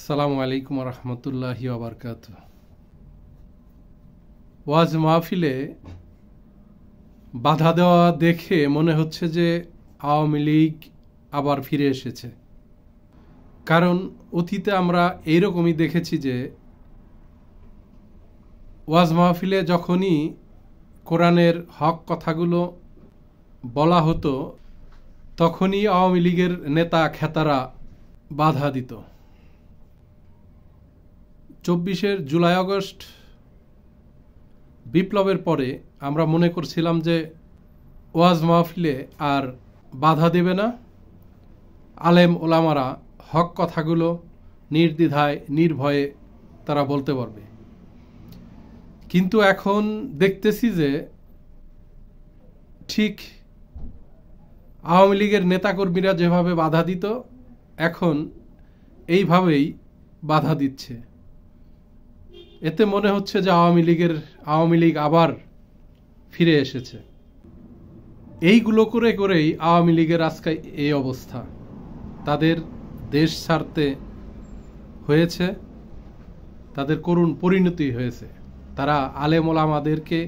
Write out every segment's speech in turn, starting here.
আসসালামু আলাইকুম রহমতুল্লাহি ওয়াবারকাত। ওয়াজ মাহফিলে বাধা দেওয়া দেখে মনে হচ্ছে যে আওয়ামী লীগ আবার ফিরে এসেছে। কারণ অতীতে আমরা এইরকমই দেখেছি যে ওয়াজ মাহফিলে যখনই কোরআনের হক কথাগুলো বলা হতো তখনই আওয়ামী লীগের নেতা খেতারা বাধা দিত। 24 জুলাই আগস্ট বিপ্লবের পরে আমরা মনে করছিলাম যে ওয়াজ মাহফিলে আর বাধা দেবে না, আলেম ওলামারা হক কথাগুলো নির্দ্বিধায় নির্ভয়ে তারা বলতে পারবে। কিন্তু এখন দেখতেছি যে ঠিক আওয়ামী লীগের নেতাকর্মীরা যেভাবে বাধা দিত এখন এইভাবেই বাধা দিচ্ছে। এতে মনে হচ্ছে যে আওয়ামী লীগ আবার ফিরে এসেছে। এইগুলো করে করেই আওয়ামী লীগের আজকে এই অবস্থা। তাদের দেশ ছাড়তে হয়েছে, তাদের করুণ পরিণতি হয়েছে। তারা আলেম ওলামাদেরকে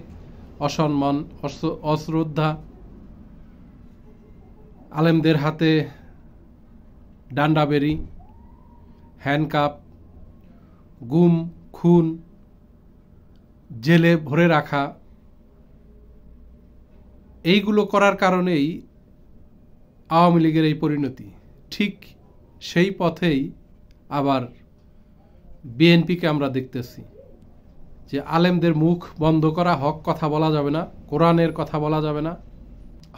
অসম্মান, অশ্রদ্ধা, আলেমদের হাতে ডান্ডাবেরি, হ্যান্ডকাপ, গুম খুন, জেলে ভরে রাখা, এইগুলো করার কারণেই আওয়ামী লীগের এই পরিণতি। ঠিক সেই পথেই আবার বিএনপিকে আমরা দেখতেছি যে আলেমদের মুখ বন্ধ করা, হক কথা বলা যাবে না, কোরআনের কথা বলা যাবে না,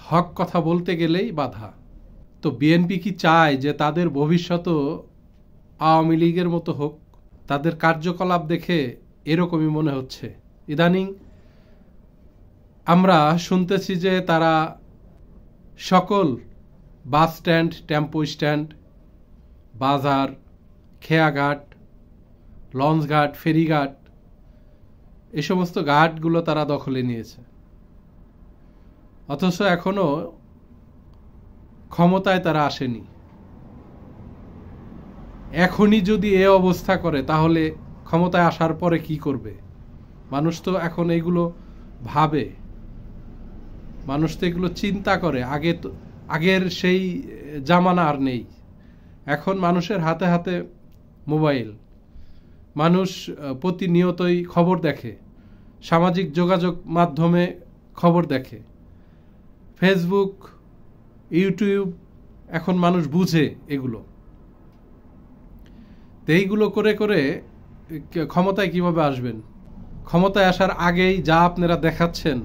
হক কথা বলতে গেলেই বাধা। তো বিএনপি কি চায় যে তাদের ভবিষ্যৎও আওয়ামী লীগের মতো হোক? তাদের কার্যকলাপ দেখে এরকমই মনে হচ্ছে। ইদানিং আমরা শুনতেছি যে তারা সকল বাস স্ট্যান্ড, টেম্পো স্ট্যান্ড, বাজার, খেয়াঘাট, লঞ্চঘাট, ফেরিঘাট, এই সমস্ত ঘাটগুলো তারা দখলে নিয়েছে। অথচ এখনো ক্ষমতায় তারা আসেনি। এখনই যদি এ অবস্থা করে তাহলে ক্ষমতায় আসার পরে কি করবে? মানুষ তো এখন এগুলো ভাবে, মানুষ তো এগুলো চিন্তা করে। আগের সেই জামানা আর নেই। এখন মানুষের হাতে হাতে মোবাইল, মানুষ প্রতিনিয়তই খবর দেখে, সামাজিক যোগাযোগ মাধ্যমে খবর দেখে, ফেসবুক, ইউটিউব, এখন মানুষ বুঝে এগুলো। তো এইগুলো করে করে ক্ষমতায় কিভাবে আসবেন? ক্ষমতায় আসার আগেই যা আপনারা দেখাচ্ছেন,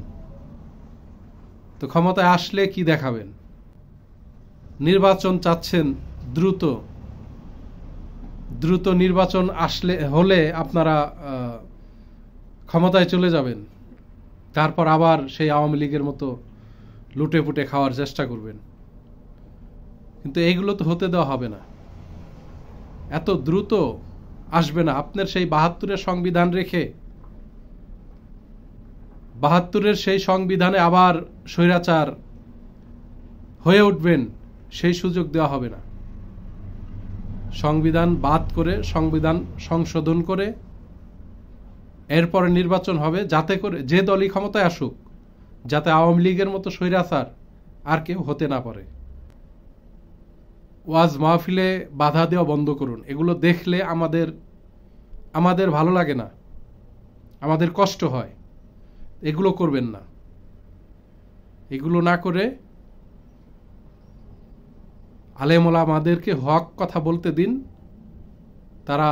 তো ক্ষমতায় আসলে কি দেখাবেন? নির্বাচন চাচ্ছেন দ্রুত নির্বাচন হলে আপনারা ক্ষমতায় চলে যাবেন, তারপর আবার সেই আওয়ামী লীগের মতো লুটে পুটে খাওয়ার চেষ্টা করবেন। কিন্তু এইগুলো তো হতে দেওয়া হবে না, এত দ্রুত আসবে না। আপনার সেই ৭২-এর সংবিধান রেখে ৭২-এর সেই সংবিধানে আবার স্বৈরাচার হয়ে উঠবেন, সেই সুযোগ দেওয়া হবে না। সংবিধান বাদ করে, সংবিধান সংশোধন করে এরপরে নির্বাচন হবে, যাতে করে যে দলই ক্ষমতায় আসুক যাতে আওয়ামী লীগের মতো স্বৈরাচার আর কেউ হতে না পারে। ওয়াজ মাহফিলে বাধা দেওয়া বন্ধ করুন। এগুলো দেখলে আমাদের ভালো লাগে না, আমাদের কষ্ট হয়। এগুলো করবেন না। এগুলো না করে আলেম ওলামাদেরকে হক কথা বলতে দিন। তারা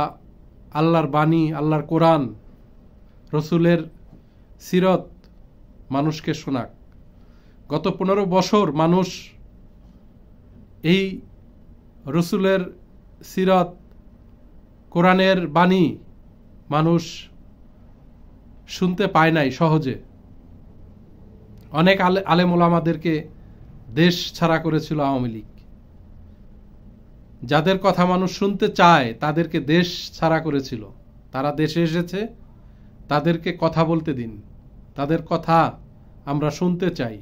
আল্লাহর বাণী, আল্লাহর কোরআন, রসুলের সিরত মানুষকে শোনাক। গত 15 বছর মানুষ এই রসুলের সিরত, কোরআনের বাণী মানুষ শুনতে পায় নাই সহজে। অনেক আলেম ওলামাদেরকে দেশ ছাড়া করেছিল আওয়ামী লীগ। যাদের কথা মানুষ শুনতে চায় তাদেরকে দেশ ছাড়া করেছিল। তারা দেশে এসেছে, তাদেরকে কথা বলতে দিন। তাদের কথা আমরা শুনতে চাই।